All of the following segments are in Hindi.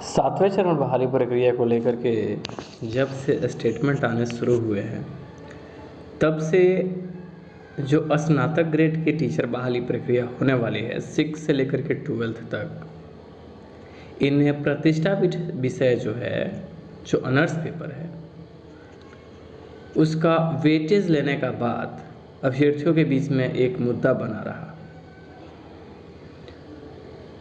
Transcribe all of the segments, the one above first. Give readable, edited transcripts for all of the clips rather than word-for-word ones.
सातवें चरण बहाली प्रक्रिया को लेकर के जब से स्टेटमेंट आने शुरू हुए हैं तब से जो स्नातक ग्रेड के टीचर बहाली प्रक्रिया होने वाली है 6 से लेकर के 12th तक, इन्हें प्रतिष्ठा विषय जो है, जो ऑनर्स पेपर है, उसका वेटेज लेने का बाद अभ्यर्थियों के बीच में एक मुद्दा बना रहा।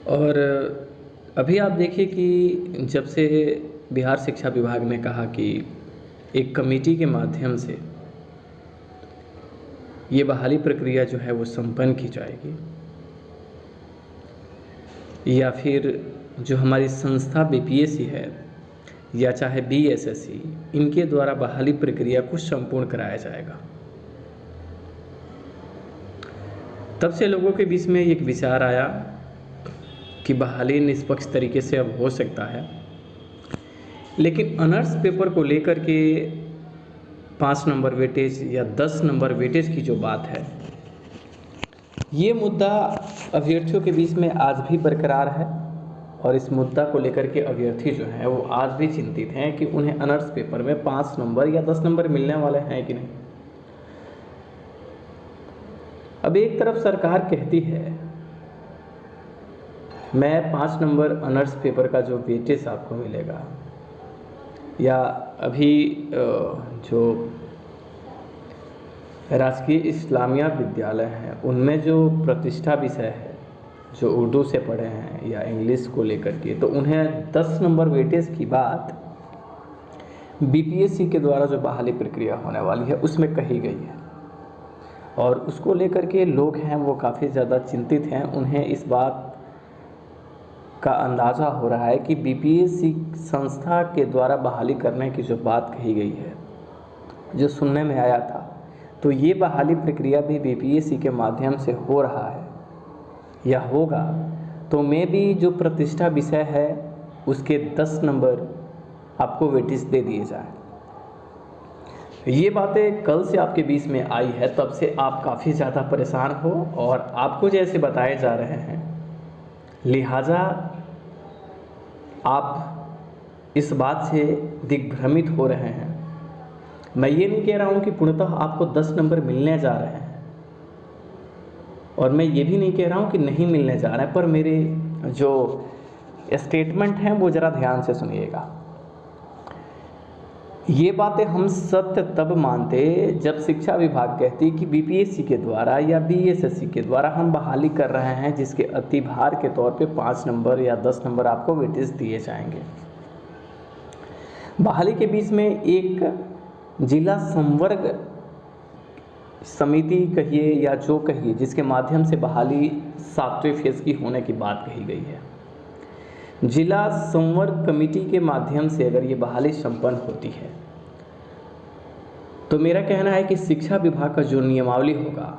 और अभी आप देखिए कि जब से बिहार शिक्षा विभाग ने कहा कि एक कमेटी के माध्यम से ये बहाली प्रक्रिया जो है वो संपन्न की जाएगी, या फिर जो हमारी संस्था बीपीएससी है या चाहे बीएसएससी, इनके द्वारा बहाली प्रक्रिया को संपूर्ण कराया जाएगा, तब से लोगों के बीच में एक विचार आया कि बहाली निष्पक्ष तरीके से अब हो सकता है। लेकिन ऑनर्स पेपर को लेकर के 5 नंबर वेटेज या 10 नंबर वेटेज की जो बात है, ये मुद्दा अभ्यर्थियों के बीच में आज भी बरकरार है। और इस मुद्दा को लेकर के अभ्यर्थी जो हैं वो आज भी चिंतित हैं कि उन्हें ऑनर्स पेपर में 5 नंबर या 10 नंबर मिलने वाले हैं कि नहीं। अब एक तरफ सरकार कहती है मैं 5 नंबर ऑनर्स पेपर का जो वेटेज आपको मिलेगा, या अभी जो राजकीय इस्लामिया विद्यालय हैं उनमें जो प्रतिष्ठा विषय है, जो उर्दू से पढ़े हैं या इंग्लिश को लेकर के, तो उन्हें 10 नंबर वेटेज की बात बीपीएससी के द्वारा जो बहाली प्रक्रिया होने वाली है उसमें कही गई है। और उसको लेकर के लोग हैं वो काफ़ी ज़्यादा चिंतित हैं। उन्हें इस बात का अंदाज़ा हो रहा है कि बीपीएससी संस्था के द्वारा बहाली करने की जो बात कही गई है, जो सुनने में आया था, तो ये बहाली प्रक्रिया भी बीपीएससी के माध्यम से हो रहा है या होगा, तो मैं भी जो प्रतिष्ठा विषय है उसके 10 नंबर आपको वेटेज दे दिए जाए। ये बातें कल से आपके बीच में आई है, तब से आप काफ़ी ज़्यादा परेशान हो और आपको जैसे बताए जा रहे हैं, लिहाजा आप इस बात से दिग्भ्रमित हो रहे हैं। मैं ये नहीं कह रहा हूँ कि पूर्णतः आपको 10 नंबर मिलने जा रहे हैं, और मैं ये भी नहीं कह रहा हूँ कि नहीं मिलने जा रहे हैं, पर मेरे जो स्टेटमेंट हैं वो ज़रा ध्यान से सुनिएगा। ये बातें हम सत्य तब मानते जब शिक्षा विभाग कहती कि बीपीएससी के द्वारा या बीएसएससी के द्वारा हम बहाली कर रहे हैं, जिसके अतिभार के तौर पे 5 नंबर या 10 नंबर आपको वेटेज दिए जाएंगे। बहाली के बीच में एक जिला संवर्ग समिति कहिए या जो कहिए, जिसके माध्यम से बहाली 7वें फेज की होने की बात कही गई है। जिला संवर्ग कमेटी के माध्यम से अगर ये बहाली संपन्न होती है, तो मेरा कहना है कि शिक्षा विभाग का जो नियमावली होगा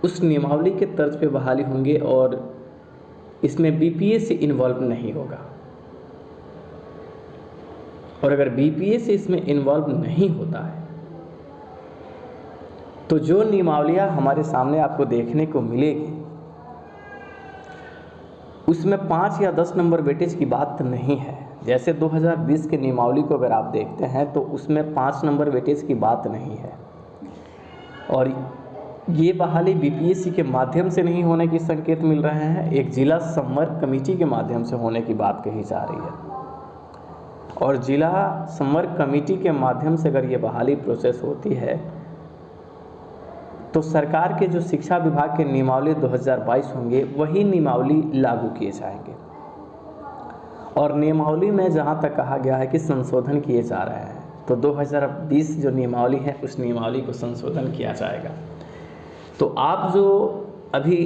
उस नियमावली के तर्ज पे बहाली होंगे और इसमें बीपीएससी इन्वॉल्व नहीं होगा। और अगर बीपीएससी इसमें इन्वॉल्व नहीं होता है तो जो नियमावलियां हमारे सामने आपको देखने को मिलेगी उसमें 5 या 10 नंबर वेटेज की बात नहीं है। जैसे 2020 के नियमावली को अगर आप देखते हैं तो उसमें 5 नंबर वेटेज की बात नहीं है, और ये बहाली बीपीएससी के माध्यम से नहीं होने की संकेत मिल रहे हैं, एक जिला संवर्ग कमेटी के माध्यम से होने की बात कही जा रही है। और जिला संवर्ग कमेटी के माध्यम से अगर ये बहाली प्रोसेस होती है तो सरकार के जो शिक्षा विभाग के नियमावली 2022 होंगे वही नियमावली लागू किए जाएंगे। और नियमावली में जहाँ तक कहा गया है कि संशोधन किए जा रहे हैं, तो 2020 जो नियमावली है उस नियमावली को संशोधन किया जाएगा। तो आप जो अभी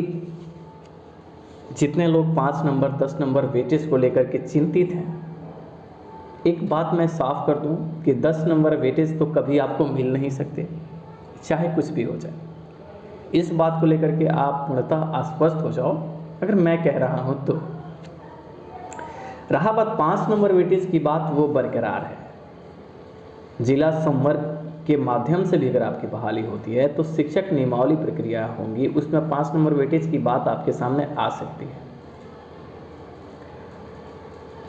जितने लोग 5 नंबर 10 नंबर वेटेज को लेकर के चिंतित हैं, एक बात मैं साफ कर दूं कि 10 नंबर वेटेज तो कभी आपको मिल नहीं सकते, चाहे कुछ भी हो जाए। इस बात को लेकर के आप पूर्णतः आश्वस्त हो जाओ अगर मैं कह रहा हूं तो। रहा बात 5 नंबर वेटेज की बात, वो बरकरार है। जिला संवर्ग के माध्यम से भी अगर आपकी बहाली होती है तो शिक्षक नियमावली प्रक्रिया होंगी, उसमें 5 नंबर वेटेज की बात आपके सामने आ सकती है।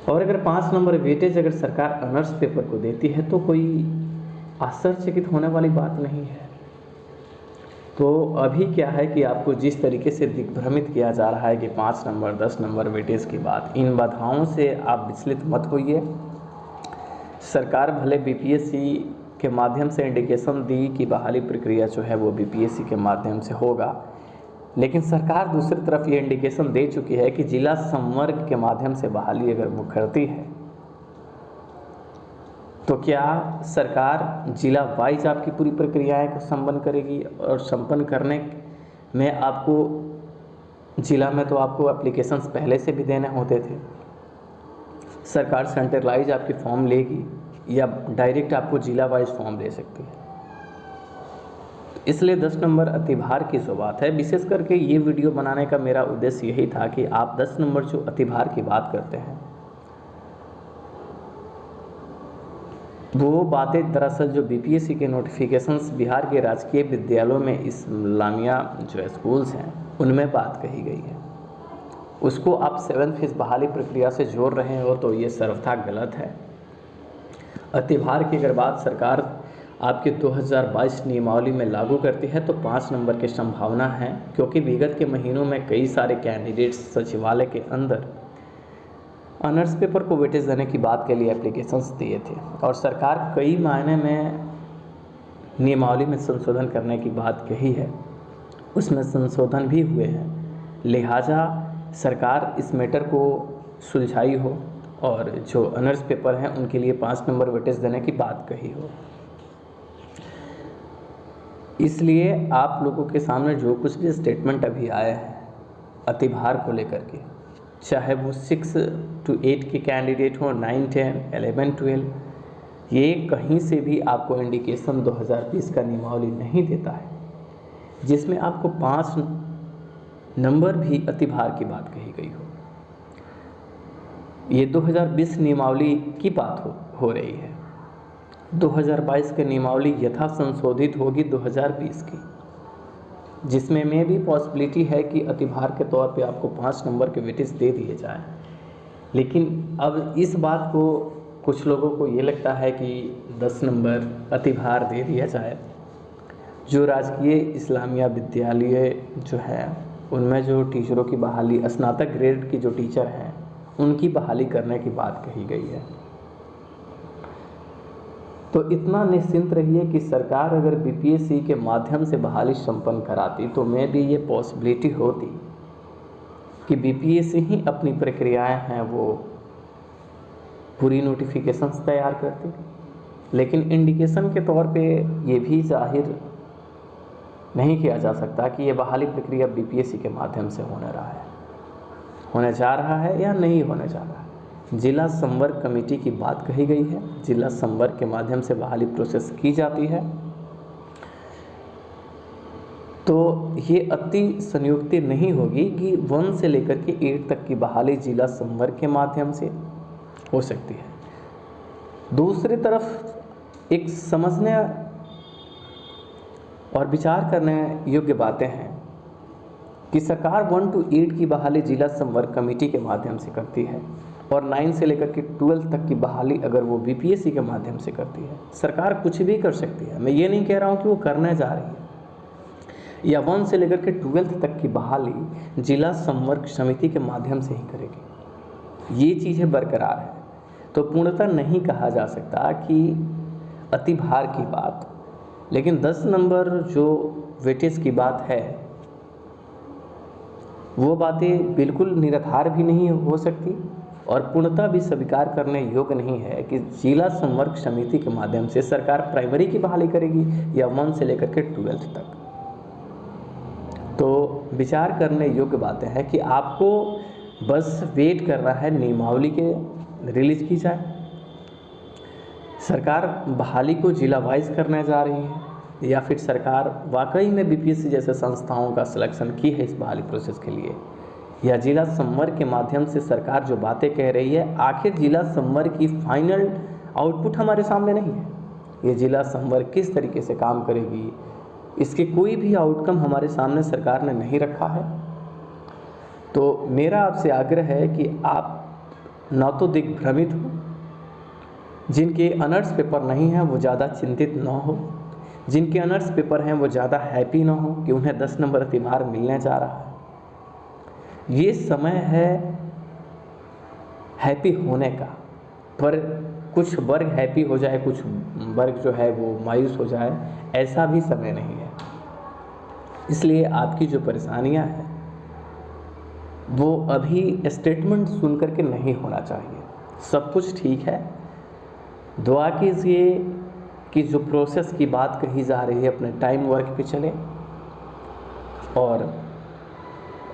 और अगर 5 नंबर वेटेज अगर सरकार ऑनर्स पेपर को देती है तो कोई आश्चर्यचकित होने वाली बात नहीं है। तो अभी क्या है कि आपको जिस तरीके से दिग्भ्रमित किया जा रहा है कि 5 नंबर 10 नंबर वेटेज की बात, इन बाधाओं से आप विचलित मत होइए। सरकार भले बीपीएससी के माध्यम से इंडिकेशन दी कि बहाली प्रक्रिया जो है वो बीपीएससी के माध्यम से होगा, लेकिन सरकार दूसरी तरफ ये इंडिकेशन दे चुकी है कि जिला संवर्ग के माध्यम से बहाली अगर वो करती है तो क्या सरकार जिला वाइज आपकी पूरी प्रक्रियाएं को संपन्न करेगी, और संपन्न करने में आपको जिला में तो आपको एप्लीकेशंस पहले से भी देने होते थे। सरकार सेंट्रलाइज आपकी फॉर्म लेगी या डायरेक्ट आपको जिला वाइज फॉर्म दे सकती है। इसलिए 10 नंबर अतिभार की जो बात है, विशेष करके ये वीडियो बनाने का मेरा उद्देश्य यही था कि आप 10 नंबर जो अतिभार की बात करते हैं वो बातें दरअसल जो बीपीएससी के नोटिफिकेशंस बिहार के राजकीय विद्यालयों में इस्लामिया जो स्कूल्स हैं उनमें बात कही गई है, उसको आप 7 फेज बहाली प्रक्रिया से जोड़ रहे हो तो ये सर्वथा गलत है। अतिभार की अगर बात सरकार आपके 2022 नियमावली में लागू करती है तो 5 नंबर की संभावना है, क्योंकि विगत के महीनों में कई सारे कैंडिडेट्स सचिवालय के अंदर ऑनर्स पेपर को वेटेज देने की बात के लिए एप्लीकेशंस दिए थे और सरकार कई मायने में नियमावली में संशोधन करने की बात कही है, उसमें संशोधन भी हुए हैं। लिहाजा सरकार इस मैटर को सुलझाई हो और जो ऑनर्स पेपर हैं उनके लिए 5 नंबर वेटेज देने की बात कही हो। इसलिए आप लोगों के सामने जो कुछ भी स्टेटमेंट अभी आया है अतिभार को लेकर के, चाहे वो 6 to 8 के कैंडिडेट हो, 9, 10, 11, 12, ये कहीं से भी आपको इंडिकेशन 2020 का नियमावली नहीं देता है जिसमें आपको 5 नंबर भी अतिभार की बात कही गई हो। ये 2020 नियमावली की बात हो रही है। 2022 के नियमावली यथा संशोधित होगी 2020 की, जिसमें में भी पॉसिबिलिटी है कि अतिभार के तौर पे आपको 5 नंबर के वेटेज दे दिए जाएं। लेकिन अब इस बात को कुछ लोगों को ये लगता है कि 10 नंबर अतिभार दे दिया जाए। जो राजकीय इस्लामिया विद्यालय जो है उनमें जो टीचरों की बहाली, स्नातक ग्रेड की जो टीचर हैं उनकी बहाली करने की बात कही गई है। तो इतना निश्चिंत रहिए कि सरकार अगर बीपीएससी के माध्यम से बहाली संपन्न कराती तो में भी ये पॉसिबिलिटी होती कि बीपीएससी ही अपनी प्रक्रियाएं हैं वो पूरी नोटिफिकेशंस तैयार करती। लेकिन इंडिकेशन के तौर पे ये भी जाहिर नहीं किया जा सकता कि ये बहाली प्रक्रिया बीपीएससी के माध्यम से होने जा रहा है या नहीं होने जा रहा है। जिला संवर्ग कमेटी की बात कही गई है, जिला संवर्ग के माध्यम से बहाली प्रोसेस की जाती है। तो ये अति संयुक्ति नहीं होगी कि 1 से लेकर के 8 तक की बहाली जिला संवर्ग के माध्यम से हो सकती है। दूसरी तरफ एक समझने और विचार करने योग्य बातें हैं कि सरकार 1 to 8 की बहाली जिला संवर्ग कमेटी के माध्यम से करती है और 9 से लेकर के 12 तक की बहाली अगर वो बीपीएससी के माध्यम से करती है। सरकार कुछ भी कर सकती है, मैं ये नहीं कह रहा हूँ कि वो करने जा रही है। या 1 से लेकर के 12 तक की बहाली जिला संवर्ग समिति के माध्यम से ही करेगी, ये चीज़ें बरकरार है। तो पूर्णतः नहीं कहा जा सकता कि अतिभार की बात, लेकिन 10 नंबर जो वेटेज की बात है वो बातें बिल्कुल निराधार भी नहीं हो सकती और पूर्णतः भी स्वीकार करने योग्य नहीं है कि जिला संवर्ग समिति के माध्यम से सरकार प्राइमरी की बहाली करेगी या 1 से लेकर के 12 तक। तो विचार करने योग्य बातें हैं कि आपको बस वेट करना है नियमावली के रिलीज की जाए। सरकार बहाली को जिला वाइज करने जा रही है या फिर सरकार वाकई में बीपीएससी जैसे संस्थाओं का सिलेक्शन की है इस बहाली प्रोसेस के लिए, या जिला संवर्ग के माध्यम से सरकार जो बातें कह रही है, आखिर जिला संवर्ग की फाइनल आउटपुट हमारे सामने नहीं है। ये जिला संवर्ग किस तरीके से काम करेगी इसके कोई भी आउटकम हमारे सामने सरकार ने नहीं रखा है। तो मेरा आपसे आग्रह है कि आप ना तो दिग्भ्रमित हो। जिनके ऑनर्स पेपर नहीं हैं वो ज़्यादा चिंतित ना हो। जिनके ऑनर्स पेपर हैं वो ज़्यादा हैप्पी ना हो कि उन्हें 10 नंबर अतिभार मिलने जा रहा है। ये समय है हैप्पी होने का, पर कुछ वर्ग हैप्पी हो जाए, कुछ वर्ग जो है वो मायूस हो जाए, ऐसा भी समय नहीं है। इसलिए आपकी जो परेशानियां हैं वो अभी स्टेटमेंट सुन करके नहीं होना चाहिए। सब कुछ ठीक है। दुआ कीजिए कि जो प्रोसेस की बात कही जा रही है अपने टाइम वर्क पे चले। और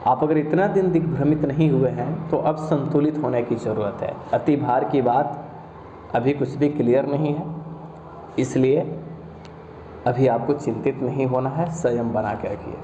आप अगर इतना दिन दिग्भ्रमित नहीं हुए हैं तो अब संतुलित होने की ज़रूरत है। अतिभार की बात अभी कुछ भी क्लियर नहीं है, इसलिए अभी आपको चिंतित नहीं होना है, संयम बना के रखिए।